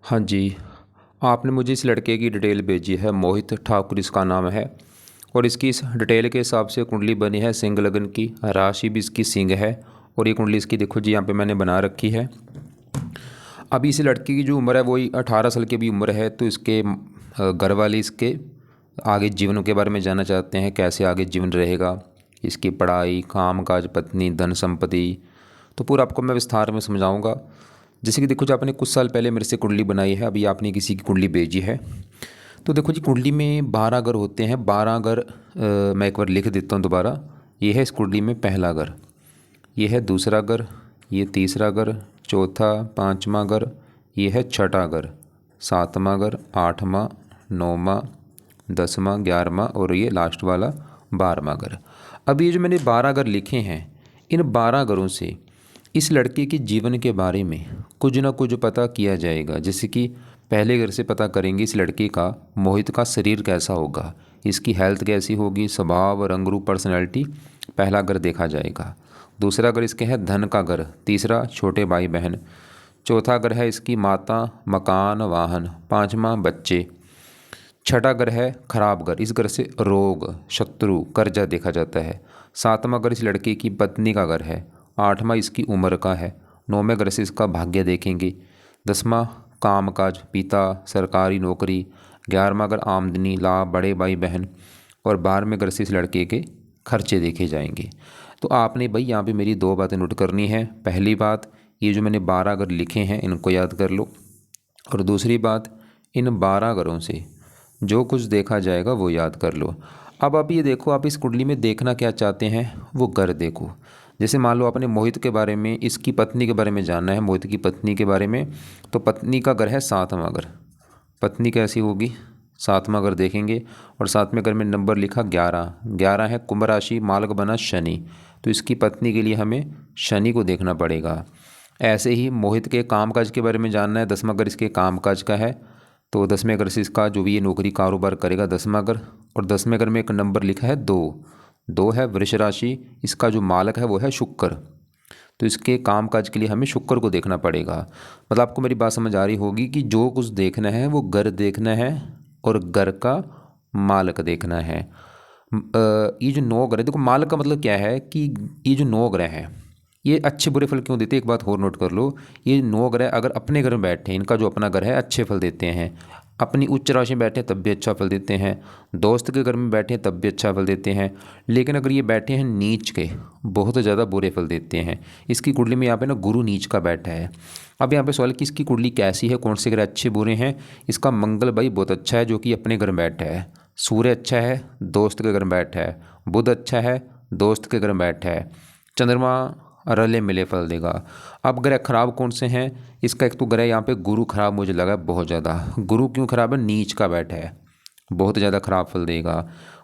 हाँ जी, आपने मुझे इस लड़के की डिटेल भेजी है, मोहित ठाकुर इसका नाम है। और इसकी इस डिटेल के हिसाब से कुंडली बनी है सिंह लगन की, राशि भी इसकी सिंह है। और ये कुंडली इसकी देखो जी, यहाँ पे मैंने बना रखी है। अभी इस लड़की की जो उम्र है वही 18 साल की भी उम्र है। तो इसके घर वाले इसके आगे जीवन के बारे में जानना चाहते हैं, कैसे आगे जीवन रहेगा, इसकी पढ़ाई, काम काज, पत्नी, धन संपत्ति। तो पूरा आपको मैं विस्तार में समझाऊंगा। जैसे कि देखो जी, आपने कुछ साल पहले मेरे से कुंडली बनाई है, अभी आपने किसी की कुंडली भेजी है। तो देखो जी, कुंडली में 12 घर होते हैं। 12 घर मैं एक बार लिख देता हूँ दोबारा। ये है इस कुंडली में पहला घर, ये है दूसरा घर, ये तीसरा घर, चौथा पाँचवा घर, ये है छठा घर, सातवां घर, आठवां, नौवां, 10वां, 11वां और ये लास्ट वाला 12वां घर। अब ये जो मैंने 12 घर लिखे हैं, इन 12 घरों से इस लड़के के जीवन के बारे में कुछ ना कुछ पता किया जाएगा। जैसे कि पहले घर से पता करेंगे इस लड़के का, मोहित का शरीर कैसा होगा, इसकी हेल्थ कैसी होगी, स्वभाव, रंग रूप, पर्सनैलिटी, पहला घर देखा जाएगा। दूसरा घर इसके है धन का घर, तीसरा छोटे भाई बहन, चौथा घर है इसकी माता, मकान, वाहन, पाँचवा बच्चे, छठा घर है खराब घर, इस घर से रोग, शत्रु, कर्जा देखा जाता है। सातवां घर इस लड़के की पत्नी का घर है। आठवां इसकी उम्र का है। नौवें घर से इसका भाग्य देखेंगे। 10वां कामकाज, पिता, सरकारी नौकरी। 11वां घर आमदनी, लाभ, बड़े भाई बहन। और 12वें घर से इस लड़के के खर्चे देखे जाएंगे। तो आपने भाई यहाँ पे मेरी दो बातें नोट करनी है। पहली बात, ये जो मैंने 12 घर लिखे हैं इनको याद कर लो। और दूसरी बात, इन 12 घरों से जो कुछ देखा जाएगा वो याद कर लो। अब आप ये देखो, आप इस कुंडली में देखना क्या चाहते हैं वो घर देखो। जैसे मान लो आपने मोहित के बारे में, इसकी पत्नी के बारे में जानना है, मोहित की पत्नी के बारे में। तो पत्नी का घर है सातवां घर। पत्नी कैसी होगी, सातवां घर देखेंगे। और सातवें घर में नंबर लिखा 11। 11 है कुंभ राशि, मालक बना शनि। तो इसकी पत्नी के लिए हमें शनि को देखना पड़ेगा। ऐसे ही मोहित के कामकाज के बारे में जानना है, 10वां घर इसके कामकाज का है। तो 10वें घर से इसका जो भी ये नौकरी कारोबार करेगा, 10वां घर। और 10वें घर में एक नंबर लिखा है 2। 2 है वृष राशि, इसका जो मालक है वो है शुक्र। तो इसके कामकाज के लिए हमें शुक्र को देखना पड़ेगा। मतलब आपको मेरी बात समझ आ रही होगी कि जो कुछ देखना है वो घर देखना है और घर का मालक देखना है। ये जो 9 ग्रह, देखो मालक का मतलब क्या है कि ये जो 9 ग्रह हैं ये अच्छे बुरे फल क्यों देते हैं, एक बात और नोट कर लो। ये 9 ग्रह अगर अपने घर में बैठे हैं, इनका जो अपना घर है अच्छे फल देते हैं। अपनी उच्च राशि में बैठे हैं तब भी अच्छा फल देते हैं। दोस्त के घर में बैठे हैं तब भी अच्छा फल देते हैं। लेकिन अगर ये बैठे हैं नीच के, बहुत ज़्यादा बुरे फल देते हैं। इसकी कुंडली में यहाँ पे ना गुरु नीच का बैठा है। अब यहाँ पे सवाल कि इसकी कुंडली कैसी है, कौन से ग्रह अच्छे बुरे हैं। इसका मंगल भाई बहुत अच्छा है जो कि अपने घर में बैठा है। सूर्य अच्छा है, दोस्त के घर में बैठा है। बुध अच्छा है, दोस्त के घर में बैठा है। चंद्रमा रले मिले फल देगा। अब ग्रह खराब कौन से हैं, इसका एक तो ग्रह यहाँ पे गुरु खराब मुझे लगा बहुत ज़्यादा। गुरु क्यों खराब है, नीच का बैठा है, बहुत ज़्यादा खराब फल देगा।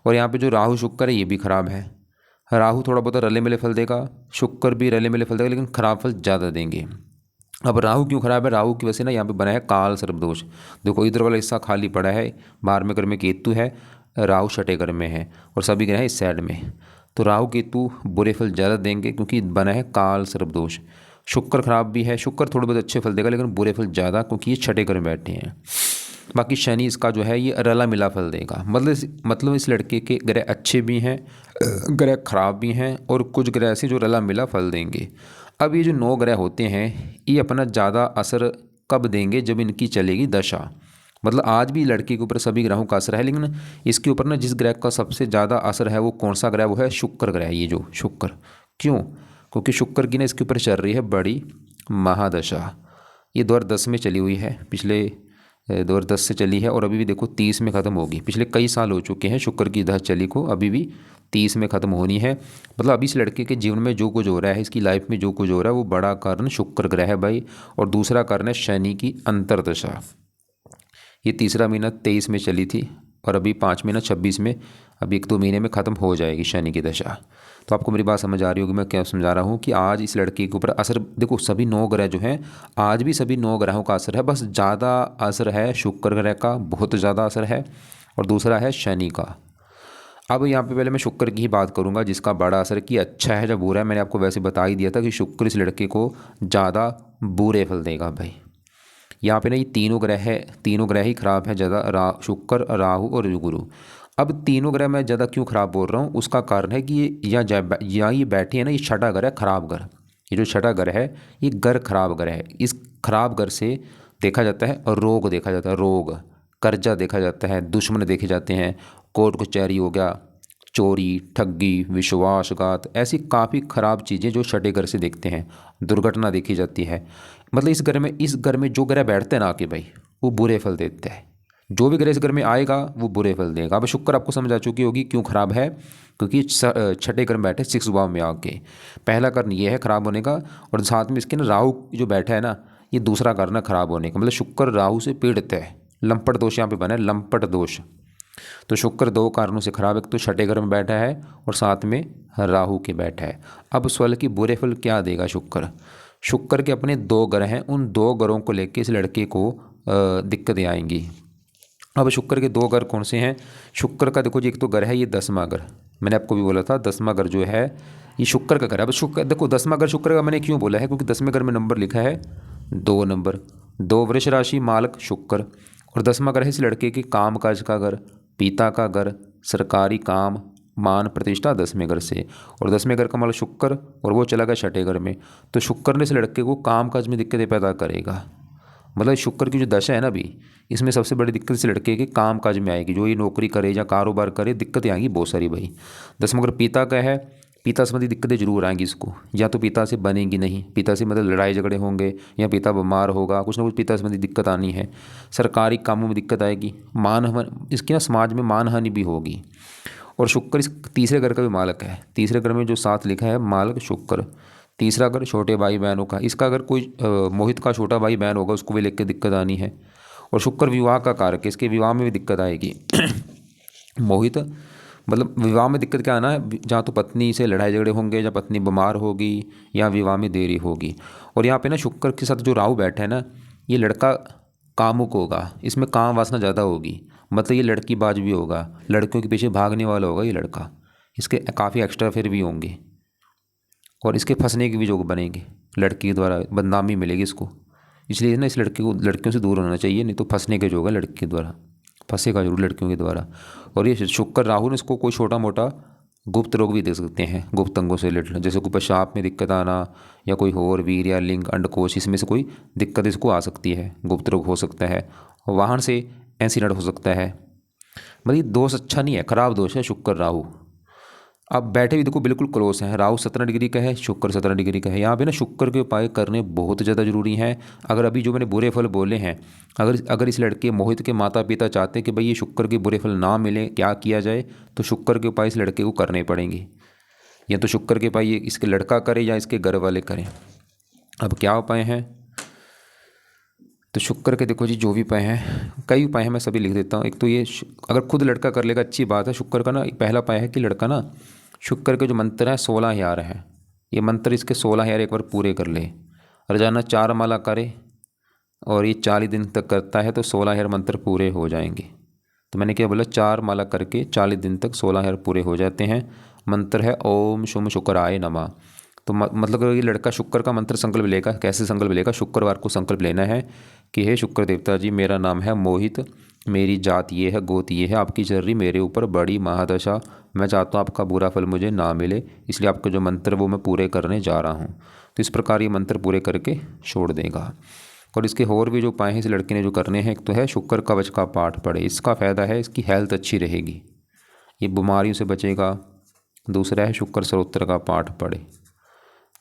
और यहाँ पे जो राहु शुक्र है ये भी खराब है। राहु थोड़ा बहुत रले मिले फल देगा, शुक्र भी रले मिले फल देगा, लेकिन खराब फल ज़्यादा देंगे। अब राहु क्यों खराब है, राहु की वजह से ना यहाँ पे बना है काल सर्पदोष। देखो इधर वाला हिस्सा खाली पड़ा है, 12वें घर में केतु है, राहु छठे घर में है और सभी ग्रह हैं इस साइड में। तो राहु केतु बुरे फल ज़्यादा देंगे क्योंकि बना है काल सर्पदोष। शुक्र खराब भी है, शुक्र थोड़े बहुत अच्छे फल देगा लेकिन बुरे फल ज़्यादा क्योंकि ये छठे घर में बैठे हैं। बाकी शनि इसका जो है ये रला मिला फल देगा। मतलब इस लड़के के ग्रह अच्छे भी हैं, ग्रह खराब भी हैं और कुछ ग्रह ऐसे जो रला मिला फल देंगे। अब ये जो 9 ग्रह होते हैं ये अपना ज़्यादा असर कब देंगे, जब इनकी चलेगी दशा। मतलब आज भी लड़के के ऊपर सभी ग्रहों का असर है, लेकिन इसके ऊपर ना जिस ग्रह का सबसे ज़्यादा असर है वो कौन सा ग्रह, वो है शुक्र ग्रह। ये जो शुक्र, क्यों, क्योंकि शुक्र की ना इसके ऊपर चल रही है बड़ी महादशा। ये 2010 में चली हुई है, पिछले 2010 से चली है और अभी भी देखो 30 में ख़त्म होगी। पिछले कई साल हो चुके हैं शुक्र की दशा चली को, अभी भी 30 में ख़त्म होनी है। मतलब अभी इस लड़के के जीवन में जो कुछ हो रहा है, इसकी लाइफ में जो कुछ हो रहा है वो बड़ा कारण शुक्र ग्रह है भाई। और दूसरा कारण है शनि की अंतर्दशा। ये तीसरा महीना 23 में चली थी और अभी 5 महीना 26 में, अभी 1-2 महीने में ख़त्म हो जाएगी शनि की दशा। तो आपको मेरी बात समझ आ रही होगी मैं क्या समझा रहा हूँ कि आज इस लड़के के ऊपर असर देखो, सभी 9 ग्रह जो हैं आज भी सभी 9 ग्रहों का असर है, बस ज़्यादा असर है शुक्र ग्रह का, बहुत ज़्यादा असर है। और दूसरा है शनि का। अब यहाँ पे पहले मैं शुक्र की ही बात करूँगा जिसका बड़ा असर कि अच्छा है जब बुरा है। मैंने आपको वैसे बता ही दिया था कि शुक्र इस लड़के को ज़्यादा बुरे फल देगा भाई। यहाँ पे ना ये तीनों ग्रह ही खराब है ज़्यादा, शुक्र, राहु और गुरु। अब तीनों ग्रह मैं ज़्यादा क्यों खराब बोल रहा हूँ, उसका कारण है कि ये यहाँ ये बैठे हैं ना, ये छठा घर है खराब घर। ये जो छठा घर है ये घर खराब घर है। इस खराब घर से देखा जाता है और रोग देखा जाता है, रोग, कर्जा देखा जाता है, दुश्मन देखे जाते हैं, कोर्ट कचहरी हो गया, चोरी, ठगी, विश्वासघात, ऐसी काफ़ी ख़राब चीज़ें जो छठे घर से देखते हैं, दुर्घटना देखी जाती है। मतलब इस घर में जो ग्रह बैठते हैं ना आके भाई, वो बुरे फल देते हैं। जो भी ग्रह इस घर में आएगा वो बुरे फल देगा। अब शुक्र आपको समझ आ चुकी होगी क्यों खराब है, क्योंकि छठे घर में बैठे 6 भाव में आके। पहला कारण ये है खराब होने का, और साथ में इसके ना राहु जो बैठा है ना, ये दूसरा कारण है खराब होने का। मतलब शुक्र राहु से पीड़ित है, लंपट दोष यहाँ पे बना है, लंपट दोष। तो शुक्र 2 कारणों से खराब है, एक तो छठे घर में बैठा है और साथ में राहु के बैठा है। अब सवाल की बुरे फल क्या देगा शुक्र। शुक्र के अपने 2 ग्रह हैं, उन 2 ग्रहों को लेकर इस लड़के को दिक्कतें आएंगी। अब शुक्र के 2 घर कौन से हैं। शुक्र का देखो जी, एक तो घर है ये 10वां घर, मैंने आपको भी बोला था 10वां घर जो है ये शुक्र का घर है। अब शुक्र देखो 10वां घर शुक्र का मैंने क्यों बोला है, क्योंकि 10वें घर में नंबर लिखा है 2 नंबर, 2 वृष राशि मालक शुक्र। और 10वां घर है इस लड़के के काम काज का घर, पिता का घर, सरकारी काम, मान प्रतिष्ठा 10वें घर से। और 10वें घर का मालक शुक्र और वो चला गया छठे घर में। तो शुक्र ने इस लड़के को काम काज में दिक्कतें पैदा करेगा। मतलब शुक्र की जो दशा है ना अभी, इसमें सबसे बड़ी दिक्कत इस लड़के के काम काज में आएगी। जो ये नौकरी करे या कारोबार करे, दिक्कतें आएंगी बहुत सारी भाई। 10वां घर पिता का है, पिता संबंधी दिक्कतें जरूर आएंगी इसको, या तो पिता से बनेंगी नहीं, पिता से मतलब लड़ाई झगड़े होंगे, या पिता बीमार होगा, कुछ ना कुछ पिता संबंधी दिक्कत आनी है। सरकारी कामों में दिक्कत आएगी, इसकी ना समाज में मानहानि भी होगी। और शुक्र इस तीसरे घर का भी मालक है, तीसरे घर में जो साथ लिखा है मालक शुक्र। तीसरा घर छोटे भाई बहनों का, इसका अगर कोई मोहित का छोटा भाई बहन होगा उसको भी लेकर दिक्कत आनी है। और शुक्र विवाह का कारक है, इसके विवाह में भी दिक्कत आएगी। मोहित मतलब विवाह में दिक्कत क्या आना है, जहाँ तो पत्नी से लड़ाई झगड़े होंगे, या पत्नी बीमार होगी, या विवाह में देरी होगी। और यहाँ पे ना शुक्र के साथ जो राहु बैठा है ना, ये लड़का कामुक होगा, इसमें काम वासना ज़्यादा होगी। मतलब ये लड़की बाज भी होगा, लड़कियों के पीछे भागने वाला होगा ये लड़का, इसके काफ़ी एक्स्ट्रा अफेयर भी होंगे। और इसके फंसने के भी योग बनेंगे, लड़की के द्वारा बदनामी मिलेगी इसको। इसलिए ना इस लड़के को लड़कियों से दूर होना चाहिए, नहीं तो फंसने के योग है लड़की के द्वारा, फंसेगा जरूर लड़कियों के द्वारा। और ये शुक्र राहु ने इसको कोई छोटा मोटा गुप्त रोग भी दे सकते हैं, गुप्त अंगों से रिलेटेड, जैसे कोई पेशाब में दिक्कत आना, या कोई और वीर या लिंग अंडकोश, इसमें से कोई दिक्कत इसको आ सकती है, गुप्त रोग हो सकता है। वाहन से एक्सीडेंट हो सकता है। मतलब ये दोष अच्छा नहीं है, खराब दोष है शुक्र राहु। अब बैठे भी देखो बिल्कुल क्लोज हैं, राहु 17 डिग्री का है, शुक्र 17 डिग्री का है। यहाँ पे ना शुक्र के उपाय करने बहुत ज़्यादा जरूरी हैं। अगर अभी जो मैंने बुरे फल बोले हैं, अगर इस लड़के मोहित के माता पिता चाहते हैं कि भाई ये शुक्र के बुरे फल ना मिले, क्या किया जाए, तो शुक्र के उपाय इस लड़के को करने पड़ेंगे। या तो शुक्र के उपाय ये इसके लड़का करे या इसके घर वाले करें। अब क्या उपाय हैं, तो शुक्र के देखो जी जो भी उपाय हैं, कई उपाय हैं, मैं सभी लिख देता हूँ। एक तो ये अगर खुद लड़का कर लेगा अच्छी बात है। शुक्र का ना पहला उपाय है कि लड़का ना शुक्र के जो मंत्र हैं 16,000 हैं, ये मंत्र इसके 16,000 एक बार पूरे कर ले। रोजाना 4 माला करे और ये 40 दिन तक करता है तो 16,000 मंत्र पूरे हो जाएंगे। तो मैंने क्या बोला, 4 माला करके 40 दिन तक 16,000 पूरे हो जाते हैं। मंत्र है ओम शुम शुक्राय नमः। तो मतलब अगर ये लड़का शुक्र का मंत्र संकल्प लेगा, कैसे संकल्प लेगा, शुक्रवार को संकल्प लेना है कि हे शुक्र देवता जी, मेरा नाम है मोहित, मेरी जात ये है, गोत ये है, आपकी चल रही मेरे ऊपर बड़ी महादशा, मैं चाहता हूँ आपका बुरा फल मुझे ना मिले, इसलिए आपके जो मंत्र वो मैं पूरे करने जा रहा हूँ। तो इस प्रकार ये मंत्र पूरे करके छोड़ देगा। और इसके और भी जो उपाय हैं इस लड़के ने जो करने हैं, एक तो है शुक्र कवच का पाठ पढ़े, इसका फ़ायदा है इसकी हेल्थ अच्छी रहेगी, ये बीमारियों से बचेगा। दूसरा है शुक्र स्तोत्र का पाठ पढ़े।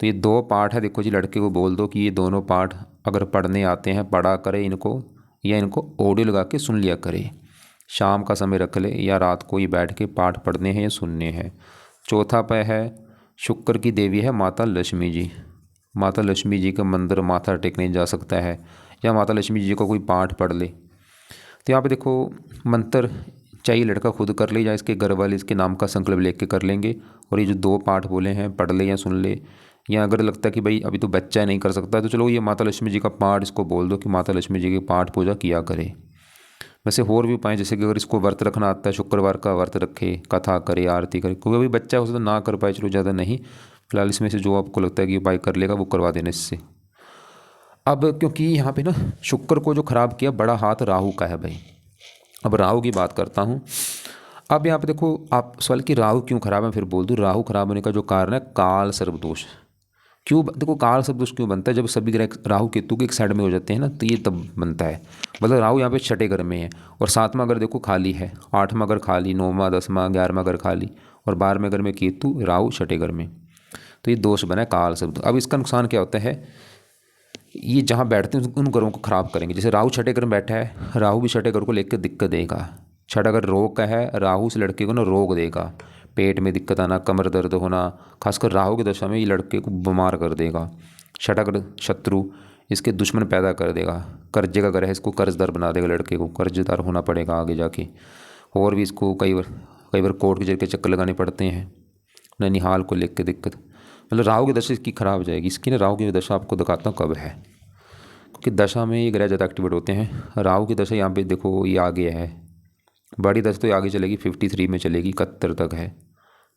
तो ये 2 पाठ है, देखो जी लड़के को बोल दो कि ये दोनों पाठ अगर पढ़ने आते हैं पढ़ा करे इनको, या इनको ऑडियो लगा के सुन लिया करे। शाम का समय रख ले या रात को ही बैठ के पाठ पढ़ने हैं या सुनने हैं। चौथा उपाय है शुक्र की देवी है माता लक्ष्मी जी, माता लक्ष्मी जी का मंदिर माथा टेकने जा सकता है, या माता लक्ष्मी जी को कोई पाठ पढ़ ले। तो यहाँ पे देखो मंत्र चाहिए लड़का खुद कर ले या इसके घर वाले इसके नाम का संकल्प लेके कर लेंगे। और ये जो 2 पाठ बोले हैं पढ़ ले या सुन ले, या अगर लगता है कि भाई अभी तो बच्चा नहीं कर सकता, तो चलो ये माता लक्ष्मी जी का पाठ इसको बोल दो कि माता लक्ष्मी जी की पाठ पूजा किया करे। वैसे और भी उपाय, जैसे कि अगर इसको व्रत रखना आता है, शुक्रवार का व्रत रखे, कथा करे, आरती करे। क्योंकि अभी बच्चा हो सकता ना कर पाए, चलो ज़्यादा नहीं, फिलहाल इसमें से जो आपको लगता है कि उपाय कर लेगा वो करवा देना इससे। अब क्योंकि यहाँ पे ना शुक्र को जो खराब किया बड़ा हाथ राहु का है भाई। अब राहु की बात करता हूँ। अब यहाँ पे देखो आप सवाल कि राहु क्यों खराब है, फिर बोल दूँ राहु खराब होने का जो कारण है काल सर्पदोष। क्यों देखो काल सर्पदोष क्यों बनता है, जब सभी ग्रह राहु केतु के एक साइड में हो जाते हैं ना, तो ये तब बनता है। मतलब राहु यहाँ पे छठे घर में है और सातवां घर देखो खाली है, आठवां घर खाली, नौवां 10वां 11वां घर खाली और 12वें घर में केतु, राहु छठे घर में। तो ये दोष बना है काल सर्पदोष। अब इसका नुकसान क्या होता है, ये जहाँ बैठते हैं उन घरों को खराब करेंगे। जैसे राहु छठे घर में बैठा है, राहु भी छठे घर को लेकर दिक्कत देगा। छठा घर रोग का है, राहु से लड़के को ना रोग देगा, पेट में दिक्कत आना, कमर दर्द होना, खासकर राहु की दशा में ये लड़के को बीमार कर देगा। छठा घर शत्रु, इसके दुश्मन पैदा कर देगा। कर्जे का घर है, इसको कर्जदार बना देगा, लड़के को कर्जदार होना पड़ेगा आगे जाके। और भी इसको कई बार कोर्ट के जरिए चक्कर लगाने पड़ते हैं, ननिहाल को लेकर दिक्कत। मतलब राहु की दशा इसकी खराब हो जाएगी। इसकी ना राहु की दशा आपको दिखाता हूँ कब है, क्योंकि दशा में ये ग्रह ज़्यादा एक्टिवेट होते हैं। राहु की दशा यहाँ पे देखो ये आगे है, बड़ी दशा तो आगे चलेगी 53 में चलेगी, 71 तक है।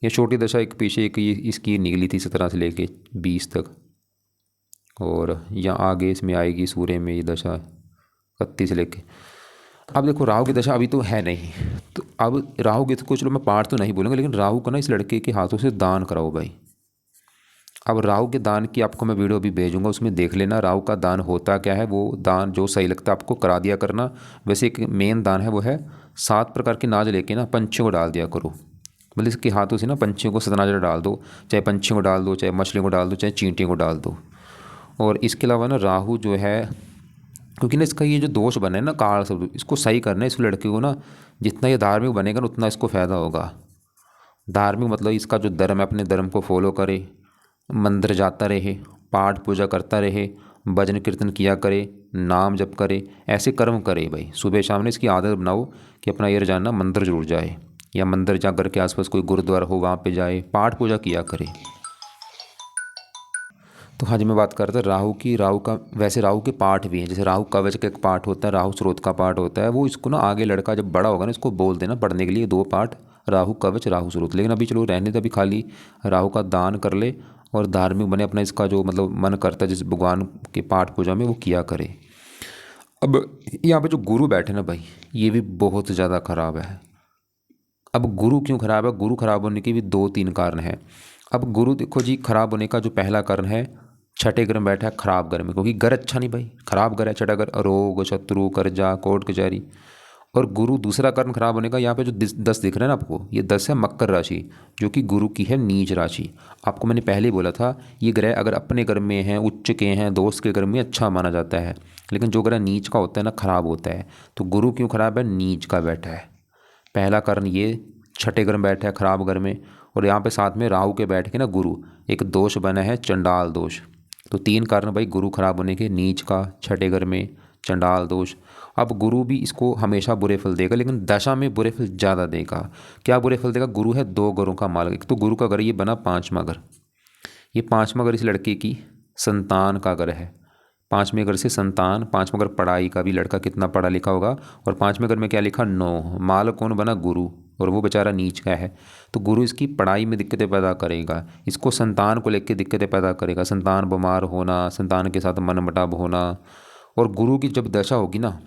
ये छोटी दशा एक पीछे एक इसकी निकली थी 17 से लेके 20 तक, और यहाँ आगे इसमें आएगी सूर्य में ये दशा 31 से लेके। अब देखो राहु की दशा अभी तो है नहीं, तो अब राहु की को चलो मैं पाठ तो नहीं बोलूँगा, लेकिन राहु को ना इस लड़के के हाथों से दान कराओ भाई। अब राहु के दान की आपको मैं वीडियो भी भेजूंगा, उसमें देख लेना राहु का दान होता क्या है। वो दान जो सही लगता है आपको करा दिया करना। वैसे एक मेन दान है, वो है 7 प्रकार के नाज लेके ना पंछियों को डाल दिया करो। मतलब इसके हाथों से ना पंछियों को सतनाज डाल दो, चाहे पंछियों को डाल दो, चाहे मछलियों को डाल दो, चाहे चींटियों को डाल दो। और इसके अलावा ना राहु जो है, क्योंकि ना इसका ये जो दोष बना है ना काल सब, इसको सही करना है इस लड़के को ना। जितना ये धार्मिक बनेगा ना उतना इसको फ़ायदा होगा। धार्मिक मतलब इसका जो धर्म है अपने धर्म को फॉलो करे, मंदिर जाता रहे, पाठ पूजा करता रहे, भजन कीर्तन किया करे, नाम जप करे, ऐसे कर्म करे भाई। सुबह शाम ने इसकी आदत बनाओ कि अपना ये रोजाना मंदिर जरूर जाए, या मंदिर जा घर के आसपास कोई गुरुद्वारा हो वहाँ पे जाए, पाठ पूजा किया करे। तो हाँ जी, मैं बात करता राहु की। राहु का वैसे राहु के पाठ भी हैं, जैसे राहु कवच का एक पाठ होता है, राहु स्रोत का पाठ होता है। वो इसको ना आगे लड़का जब बड़ा होगा ना इसको बोल देना पढ़ने के लिए 2 पाठ, राहु कवच राहु स्रोत। लेकिन अभी चलो रहने दे, अभी खाली राहु का दान कर ले और धार्मिक बने, अपना इसका जो मतलब मन करता है जिस भगवान के पाठ पूजा में वो किया करे। अब यहाँ पे जो गुरु बैठे ना भाई, ये भी बहुत ज़्यादा खराब है। अब गुरु क्यों खराब है, गुरु खराब होने के भी 2-3 कारण हैं। अब गुरु देखो जी, खराब होने का जो पहला कारण है छठे घर में बैठा है खराब घर में, क्योंकि घर अच्छा नहीं भाई, खराब घर है छठा घर, रोग शत्रु कर्जा कोर्ट कचहरी। और गुरु दूसरा कारण खराब होने का, यहाँ पे जो 10 दिख रहा है ना आपको, ये 10 है मकर राशि, जो कि गुरु की है नीच राशि। आपको मैंने पहले ही बोला था ये ग्रह अगर अपने घर में हैं, उच्च के हैं, दोस्त के घर में अच्छा माना जाता है, लेकिन जो ग्रह नीच का होता है ना खराब होता है। तो गुरु क्यों खराब है, नीच का बैठा है, पहला कारण ये छठे घर में बैठा है खराब घर में। और यहाँ पे साथ में राहु के बैठ के ना गुरु एक दोष बना है चंडाल दोष। तो 3 कारण भाई गुरु खराब होने के, नीच का, छठे घर में, चंडाल दोष। अब गुरु भी इसको हमेशा बुरे फल देगा, लेकिन दशा में बुरे फल ज़्यादा देगा। क्या बुरे फल देगा, गुरु है 2 घरों का मालिक। एक तो गुरु का घर ये बना 5वां घर, ये 5वां घर इस लड़के की संतान का घर है। 5वें घर से संतान, 5वां घर पढ़ाई का भी, लड़का कितना पढ़ा लिखा होगा। और 5वें घर में क्या लिखा 9, माल कौन बना गुरु, और वो बेचारा नीच का है। तो गुरु इसकी पढ़ाई में दिक्कतें पैदा करेगा, इसको संतान को लेकर दिक्कतें पैदा करेगा, संतान बीमार होना, संतान के साथ मनमुटाव होना। और गुरु की जब दशा होगी ना,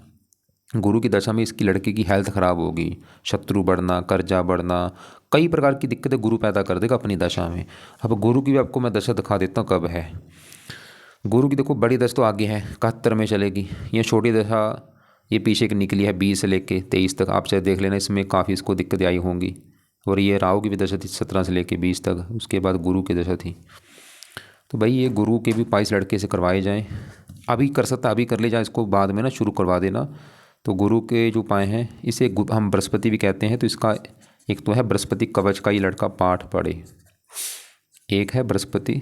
गुरु की दशा में इसकी लड़के की हेल्थ खराब होगी, शत्रु बढ़ना, कर्जा बढ़ना, कई प्रकार की दिक्कतें गुरु पैदा कर देगा अपनी दशा में। अब गुरु की भी आपको मैं दशा दिखा देता हूँ कब है। गुरु की देखो बड़ी दशा तो आगे है 71 में चलेगी, ये छोटी दशा ये पीछे की निकली है 20 से लेके 23 तक। आप चाहे देख लेना, इसमें काफ़ी इसको दिक्कतें आई होंगी। और ये राहु की भी दशा थी 17 से लेके 20 तक, उसके बाद गुरु की दशा थी। तो भाई ये गुरु के भी 22 लड़के से करवाए जाएँ, अभी कर सकता अभी कर ले जाए, इसको बाद में ना शुरू करवा देना। तो गुरु के जो उपाय हैं, इसे हम बृहस्पति भी कहते हैं। तो इसका एक तो है बृहस्पति कवच का ये लड़का पाठ पढ़े, एक है बृहस्पति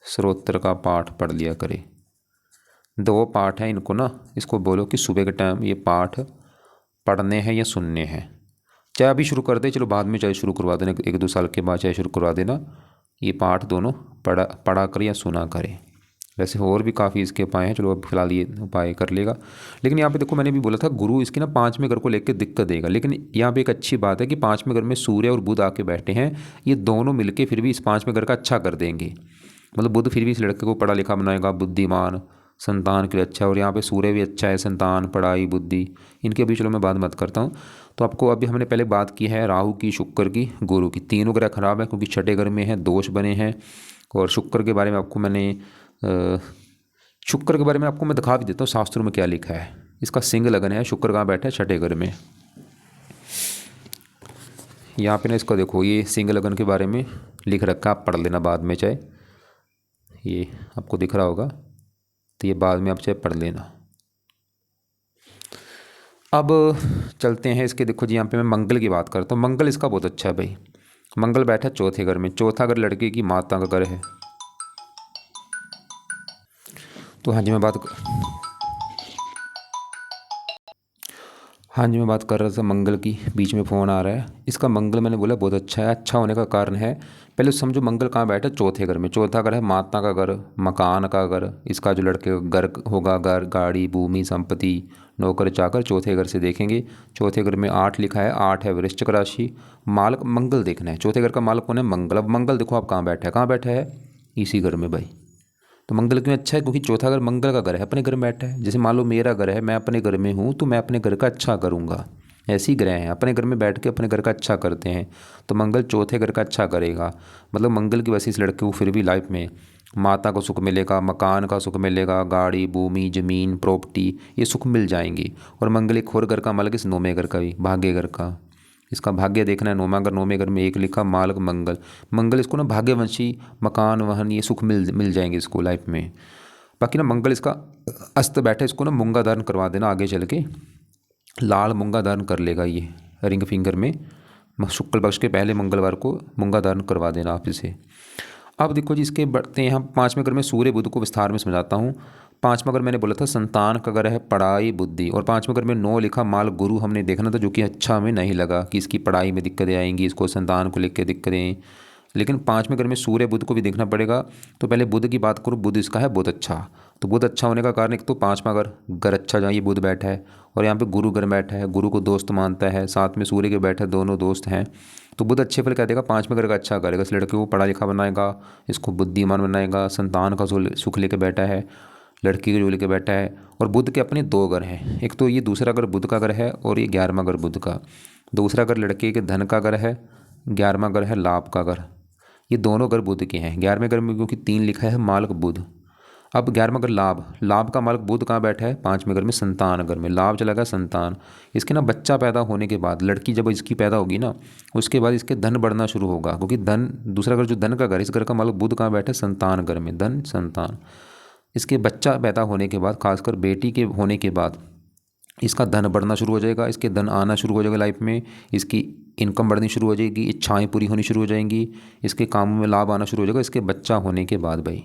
स्रोत्र का पाठ पढ़ लिया करे। 2 पाठ हैं इनको ना, इसको बोलो कि सुबह के टाइम ये पाठ पढ़ने हैं या सुनने हैं। चाहे अभी शुरू कर दे, चलो बाद में चाहे शुरू करवा देना, 1-2 साल के बाद चाहे शुरू करवा देना। ये पाठ दोनों पढ़ा कर या सुना करें। वैसे और भी काफ़ी इसके उपाय हैं, चलो अब फिलहाल ये उपाय कर लेगा। लेकिन यहाँ पे देखो मैंने भी बोला था गुरु इसकी ना 5वें घर को लेकर दिक्कत देगा। लेकिन यहाँ पे एक अच्छी बात है कि 5वें घर में सूर्य और बुध आके बैठे हैं, ये दोनों मिलके फिर भी इस 5वें घर का अच्छा कर देंगे। मतलब बुध फिर भी इस लड़के को पढ़ा लिखा बनाएगा, बुद्धिमान, संतान के लिए अच्छा है। और यहाँ पे सूर्य भी अच्छा है, संतान, पढ़ाई, बुद्धि, इनके भी चलो मैं बात मत करता हूँ। तो आपको अभी हमने पहले बात की है राहु की, शुक्र की, गुरु की, तीनों ग्रह खराब है क्योंकि छठे घर में है, दोष बने हैं। और शुक्र के बारे में आपको मैंने शुक्र के बारे में आपको मैं दिखा भी देता हूँ शास्त्रों में क्या लिखा है। इसका सिंह लगन है, शुक्र कहाँ बैठा है, छठे घर में। यहाँ पे ना इसको देखो, ये सिंह लगन के बारे में लिख रखा है, आप पढ़ लेना बाद में चाहे, ये आपको दिख रहा होगा तो ये बाद में आप चाहे पढ़ लेना। अब चलते हैं इसके, देखो जी यहाँ पे मैं मंगल की बात करता हूँ। मंगल इसका बहुत अच्छा है भाई। मंगल बैठा चौथे घर में, चौथा घर लड़के की माता का घर है। तो हाँ जी मैं बात कर रहा था मंगल की, बीच में फ़ोन आ रहा है। इसका मंगल मैंने बोला बहुत अच्छा है। अच्छा होने का कारण है, पहले समझो मंगल कहाँ बैठा है, चौथे घर में। चौथा घर है माता का घर, मकान का घर, इसका जो लड़के का घर होगा, घर, गाड़ी, भूमि, संपत्ति, नौकर चाकर, चौथे घर से देखेंगे। चौथे घर में 8 लिखा है, 8 है वृश्चिक राशि। मालक मंगल देखना है, चौथे घर का मालक कौन है, मंगल। अब मंगल देखो आप कहाँ बैठा है, कहाँ बैठा है, इसी घर में भाई। तो मंगल क्यों अच्छा है, क्योंकि चौथा घर मंगल का घर है, अपने घर में बैठा है। जैसे मान लो मेरा घर है, मैं अपने घर में हूँ तो मैं अपने घर का अच्छा करूँगा। ऐसे ही ग्रह हैं, अपने घर में बैठ के अपने घर का अच्छा करते हैं। तो मंगल चौथे घर का अच्छा करेगा, मतलब मंगल की वजह से इस लड़के को फिर भी लाइफ में माता को सुख मिलेगा, मकान का सुख मिलेगा, गाड़ी, भूमि, जमीन, प्रॉपर्टी, ये सुख मिल जाएंगी। और मंगल एक और घर का मालक, इस नौवें घर का भी, भाग्य घर का। इसका भाग्य देखना है, नौवां घर, नौवें घर में एक लिखा, मालक मंगल। मंगल इसको ना भाग्यवंशी, मकान, वाहन, ये सुख मिल जाएंगे इसको लाइफ में। बाकी ना मंगल इसका अस्त बैठा, इसको ना मूंगा धारण करवा देना, आगे चल के लाल मूंगा धारण कर लेगा ये रिंग फिंगर में। शुक्ल पक्ष के पहले मंगलवार को मूंगा धारण करवा देना आप इसे। अब देखो जी, इसके बढ़ते हैं हम पाँचवें घर में सूर्य बुध को विस्तार में समझाता हूँ। पाँचवा घर मैंने बोला था संतान का घर है, पढ़ाई, बुद्धि। और पाँचवें घर में 9 लिखा, माल गुरु हमने देखना था, जो कि अच्छा हमें नहीं लगा कि इसकी पढ़ाई में दिक्कतें आएंगी, इसको संतान को लेकर दिक्कतें। लेकिन पाँचवें घर में सूर्य बुध को भी देखना पड़ेगा। तो पहले बुध की बात करूँ, बुध इसका है बहुत अच्छा। तो बुध अच्छा होने का कारण एक तो पाँचवा घर, घर अच्छा जहाँ ये बुध बैठा है, और यहाँ पे गुरु घर बैठा है, गुरु को दोस्त मानता है, साथ में सूर्य के बैठे दोनों दोस्त हैं। तो बुध अच्छे फल क्या देगा, पाँचवें घर का अच्छा करेगा, इस लड़के को पढ़ा लिखा बनाएगा, इसको बुद्धिमान बनाएगा, संतान का सुख लेके बैठा है, लड़की के जो लेके बैठा है। और बुध के अपने 2 घर हैं, एक तो ये दूसरा घर बुध का घर है, और ये 11वां घर बुध का। दूसरा घर लड़के के धन का घर है, 11वां घर है लाभ का घर। ये दोनों घर बुध के हैं। 11वें घर में क्योंकि 3 लिखा है, मालक बुध। अब 11वां घर लाभ, लाभ का मालक बुध कहाँ बैठा है, 5वें घर में संतान घर में। लाभ चला गया संतान। इसके ना बच्चा पैदा होने के बाद, लड़की जब इसकी पैदा होगी ना, उसके बाद इसके धन बढ़ना शुरू होगा, क्योंकि धन, दूसरा घर जो धन का घर, इस घर का मालक बुध कहाँ बैठा है, संतान घर में, धन, संतान। इसके बच्चा पैदा होने के बाद, खासकर बेटी के होने के बाद, इसका धन बढ़ना शुरू हो जाएगा, इसके धन आना शुरू हो जाएगा लाइफ में, इसकी इनकम बढ़नी शुरू हो जाएगी, इच्छाएं पूरी होनी शुरू हो जाएंगी, इसके कामों में लाभ आना शुरू हो जाएगा इसके बच्चा होने के बाद भाई।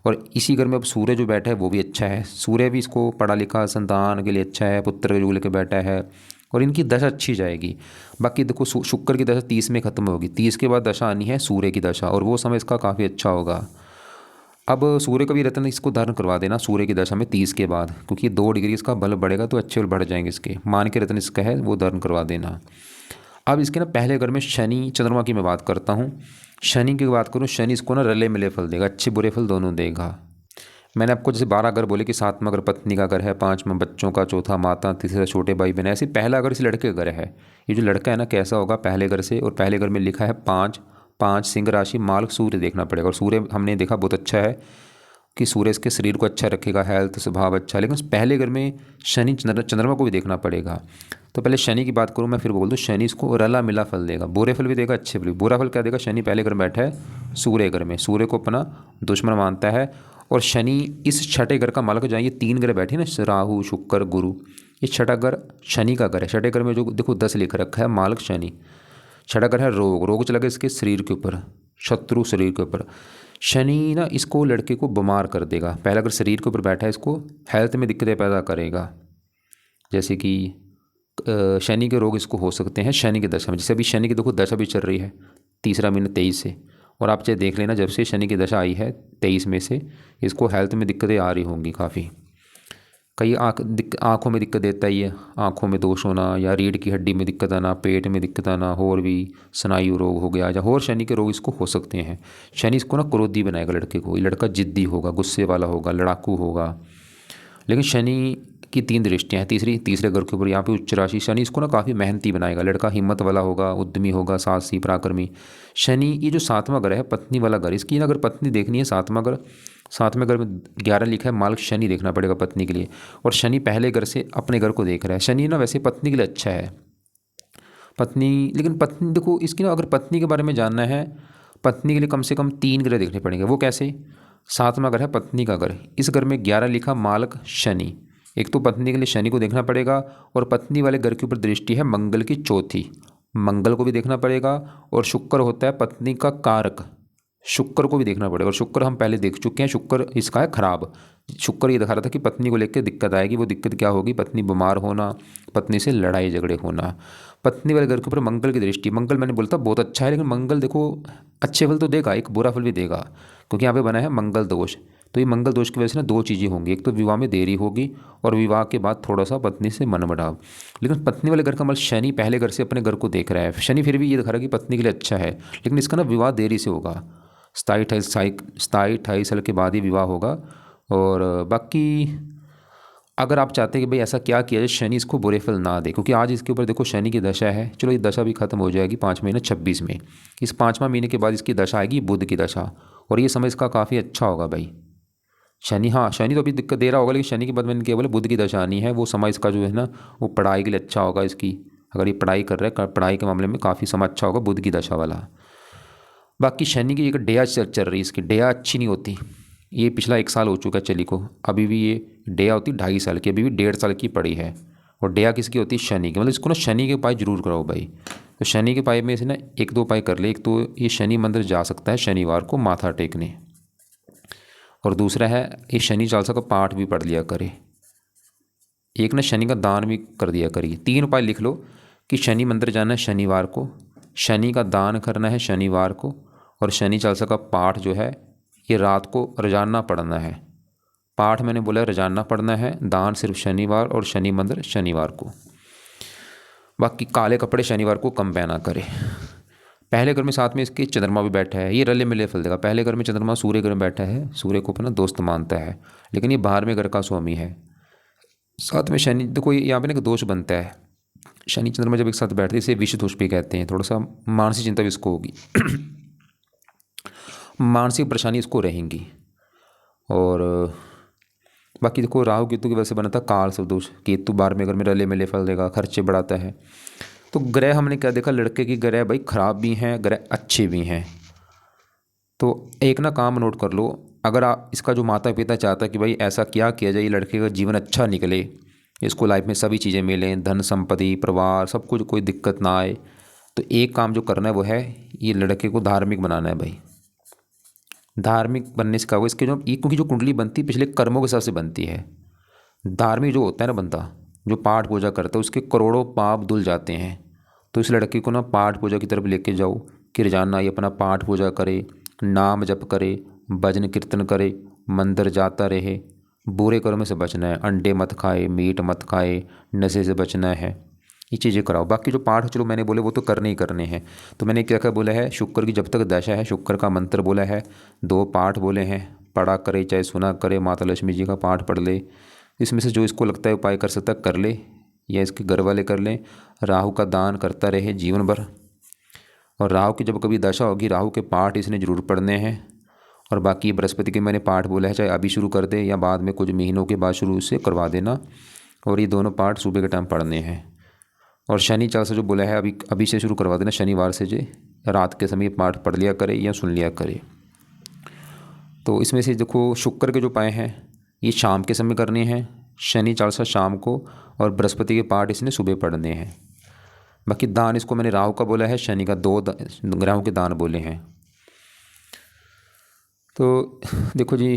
और इसी घर में अब सूर्य जो बैठा है वो भी अच्छा है, सूर्य भी इसको पढ़ा लिखा संतान के लिए अच्छा है, पुत्र के जो लेकर बैठा है, और इनकी दशा अच्छी जाएगी। बाकी देखो शुक्र की दशा 30 में खत्म होगी, 30 के बाद दशा आनी है सूर्य की दशा, और वो समय इसका काफ़ी अच्छा होगा। अब सूर्य का भी रत्न इसको धारण करवा देना सूर्य की दशा में 30 के बाद, क्योंकि 2 डिग्री इसका बल बढ़ेगा तो अच्छे बल बढ़ जाएंगे इसके। मान के रत्न इसका है, वो धारण करवा देना। अब इसके ना पहले घर में शनि चंद्रमा की मैं बात करता हूँ। शनि की बात करूँ, शनि इसको ना रले मिले फल देगा, अच्छे बुरे फल दोनों देगा। मैंने आपको जैसे 12 घर बोले कि 7वां घर पत्नी का घर है, 5वां बच्चों का, चौथा माता, तीसरा छोटे भाई बहन, ऐसे पहला घर इस लड़के का घर है। ये जो लड़का है ना कैसा होगा पहले घर से, और पहले घर में लिखा है 5, 5 सिंह राशि, माल सूर्य देखना पड़ेगा। और सूर्य हमने देखा बहुत अच्छा है कि सूर्य इसके शरीर को अच्छा रखेगा, हेल्थ स्वभाव अच्छा है। लेकिन उस पहले घर में शनि चंद्रमा को भी देखना पड़ेगा। तो पहले शनि की बात करूँ मैं, फिर बोल दूँ शनि इसको रला मिला फल देगा, बुरे फल भी देगा, अच्छे फल भी। बुरा फल क्या देगा, शनि पहले घर में बैठा है सूर्य घर में, सूर्य को अपना दुश्मन मानता है। और शनि इस छठे घर का मालक, जहाँ ये 3 घर बैठे ना, राहु, शुक्र, गुरु, ये छठा घर शनि का घर है। छठे घर में जो देखो 10 लिख रखा है, मालक शनि। छठा घर है रोग, रोग चला गया इसके शरीर के ऊपर, शत्रु शरीर के ऊपर। शनि ना इसको लड़के को बीमार कर देगा। पहला अगर शरीर के ऊपर बैठा है, इसको हेल्थ में दिक्कतें पैदा करेगा, जैसे कि शनि के रोग इसको हो सकते हैं शनि की दशा में। जैसे अभी शनि की देखो दशा भी चल रही है, तीसरा महीना 23 से, और आप चाहे देख लेना जब से शनि की दशा आई है 23 में से, इसको हेल्थ में दिक्कतें आ रही होंगी काफ़ी। कई आँखों में दिक्कत देता ही है, आँखों में दोष होना, या रीढ़ की हड्डी में दिक्कत आना, पेट में दिक्कत आना, और भी स्नायु रोग हो गया, या और शनि के रोग इसको हो सकते हैं। शनि इसको ना क्रोधी बनाएगा लड़के को, ये लड़का जिद्दी होगा, गुस्से वाला होगा, लड़ाकू होगा, लेकिन शनि की 3 दृष्टियाँ हैं, तीसरे घर के ऊपर यहाँ पे उच्च राशि। शनि इसको ना काफ़ी मेहनती बनाएगा, लड़का हिम्मत वाला होगा, उद्यमी होगा, साहसी, पराक्रमी। शनि ये जो 7वां घर है, पत्नी वाला घर, इसकी ना अगर पत्नी देखनी है 7वां घर, 7वें घर में 11 लिखा है, मालिक शनि देखना पड़ेगा पत्नी के लिए। और शनि पहले घर से अपने घर को देख रहा है। शनि ना वैसे पत्नी के लिए अच्छा है, पत्नी, लेकिन पत्नी देखो इसकी ना, अगर पत्नी के बारे में जानना है, पत्नी के लिए कम से कम 3 ग्रह देखने पड़ेंगे। वो कैसे? 7वां घर है पत्नी का घर, इस घर में 11 लिखा, मालक शनि। एक तो पत्नी के लिए शनि को देखना पड़ेगा, और पत्नी वाले घर के ऊपर दृष्टि है मंगल की 4थी, मंगल को भी देखना पड़ेगा। और शुक्र होता है पत्नी का कारक, शुक्र को भी देखना पड़ेगा। और शुक्र हम पहले देख चुके हैं, शुक्र इसका है खराब। शुक्र ये दिखा रहा था कि पत्नी को लेकर दिक्कत आएगी। वो दिक्कत क्या होगी? पत्नी बीमार होना, पत्नी से लड़ाई झगड़े होना। पत्नी वाले घर के ऊपर मंगल की दृष्टि, मंगल मैंने बोलता बहुत अच्छा है, लेकिन मंगल देखो अच्छे फल तो देगा, एक बुरा फल भी देगा, क्योंकि यहाँ पे बना है मंगल दोष। तो ये मंगल दोष की वजह से ना 2 चीज़ें होंगी, एक तो विवाह में देरी होगी, और विवाह के बाद थोड़ा सा पत्नी से मनमुटाव। लेकिन पत्नी वाले घर का मतलब शनि पहले घर से अपने घर को देख रहा है। शनि फिर भी ये दिखा रहा है कि पत्नी के लिए अच्छा है, लेकिन इसका ना विवाह देरी से होगा, 27-28 साल के बाद ही विवाह होगा। और बाकी अगर आप चाहते हैं कि भाई ऐसा क्या किया जाए शनि इसको बुरे फल ना दे, क्योंकि आज इसके ऊपर देखो शनि की दशा है। चलो ये दशा भी खत्म हो जाएगी 5 महीने 26 में। इस 5वां महीने के बाद इसकी दशा आएगी बुध की दशा, और ये समय इसका काफ़ी अच्छा होगा भाई। शनि, हाँ शनि तो अभी दिक्कत दे रहा होगा, लेकिन शनि के बाद मैंने क्या बोला, बुध की दशा आनी है। वो समय इसका जो है ना, वो पढ़ाई के लिए अच्छा होगा इसकी। अगर ये पढ़ाई कर रहा है, पढ़ाई के मामले में काफ़ी समय अच्छा होगा बुध की दशा वाला। बाकी शनि की एक डेया चल रही है, इसकी डेया अच्छी नहीं होती। ये पिछला 1 साल हो चुका है चली को, अभी भी ये डेया होती 2.5 साल की, अभी भी 1.5 साल की पड़ी है। और डेया किसकी होती है? शनि की। मतलब इसको ना शनि के उपाय जरूर कराओ भाई। तो शनि के उपाय में से ना 1-2 उपाय कर ले। एक तो ये शनि मंदिर जा सकता है शनिवार को माथा टेकने, और दूसरा है ये शनि चालीसा का पाठ भी पढ़ लिया करे। एक ना शनि का दान भी कर दिया करिए। 3 उपाय लिख लो कि शनि मंदिर जाना है शनिवार को, शनि का दान करना है शनिवार को, और शनि चालीसा का पाठ जो है ये रात को रोजाना पढ़ना है। पाठ मैंने बोला रोजाना पढ़ना है, दान सिर्फ शनिवार, और शनि मंदिर शनिवार को। बाकी काले कपड़े शनिवार को कम पहना करे। पहले घर में साथ में इसके चंद्रमा भी बैठा है, ये रले मिले फल देगा। पहले घर में चंद्रमा सूर्य घर में बैठा है, सूर्य को अपना दोस्त मानता है, लेकिन ये बाहर में घर का स्वामी है। साथ में शनि, देखो यहाँ पे ना एक दोष बनता है, शनि चंद्रमा जब एक साथ बैठते हैं इसे विष दोष भी कहते हैं। थोड़ा सा मानसिक चिंता भी इसको होगी मानसिक परेशानी इसको रहेंगी। और बाकी देखो राहु केतु की वजह से बना था काल सदोष। केतु 12वें घर में रले मिले फल देगा, खर्चे बढ़ाता है। तो ग्रह हमने क्या देखा, लड़के की ग्रह भाई खराब भी हैं, ग्रह अच्छे भी हैं। तो एक ना काम नोट कर लो, अगर आप इसका जो माता पिता चाहता है कि भाई ऐसा क्या किया जाए ये लड़के का जीवन अच्छा निकले, इसको लाइफ में सभी चीज़ें मिलें, धन संपत्ति परिवार सब कुछ, कोई दिक्कत ना आए, तो एक काम जो करना है वो है ये लड़के को धार्मिक बनाना है भाई। धार्मिक बनने से क्या होगा, इसके जो ये क्योंकि जो कुंडली बनती है पिछले कर्मों के हिसाब से बनती है। धार्मिक जो होता है ना बंदा, जो पाठ पूजा करता है उसके करोड़ों पाप धुल जाते हैं। तो इस लड़के को ना पाठ पूजा की तरफ लेके जाओ कि रोजाना ये अपना पाठ पूजा करे, नाम जप करे, भजन कीर्तन करे, मंदिर जाता रहे, बुरे कर्म से बचना है, अंडे मत खाए, मीट मत खाए, नशे से बचना है, ये चीज़ें कराओ। बाकी जो पाठ चलो मैंने बोले वो तो करने ही करने हैं। तो मैंने क्या क्या बोला है, शुक्र की जब तक दशा है शुक्र का मंत्र बोला है, 2 पाठ बोले हैं, पढ़ा करे चाहे सुना करे, माता लक्ष्मी जी का पाठ पढ़ ले। इसमें से जो इसको लगता है उपाय कर सकता है कर ले, या इसके घर वाले कर लें। राहु का दान करता रहे जीवन भर, और राहु की जब कभी दशा होगी राहु के पाठ इसने जरूर पढ़ने हैं। और बाकी बृहस्पति के मैंने पाठ बोला है, चाहे अभी शुरू कर दे या बाद में कुछ महीनों के बाद शुरू से करवा देना। और ये दोनों पाठ सुबह के टाइम पढ़ने हैं। और शनि चालीसा जो बोला है अभी से शुरू करवा देना, शनिवार से जो रात के समय पाठ पढ़ लिया करे या सुन लिया करे। तो इसमें से देखो शुक्र के जो उपाय हैं ये शाम के समय करने हैं, शनि चालीसा शाम को, और बृहस्पति के पाठ इसने सुबह पढ़ने हैं। बाकी दान इसको मैंने राहु का बोला है, शनि का 2 ग्रहों के दान बोले हैं। तो देखो जी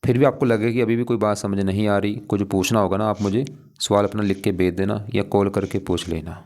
फिर भी आपको लगे कि अभी भी कोई बात समझ नहीं आ रही, कुछ पूछना होगा ना आप मुझे सवाल अपना लिख के भेज देना या कॉल करके पूछ लेना।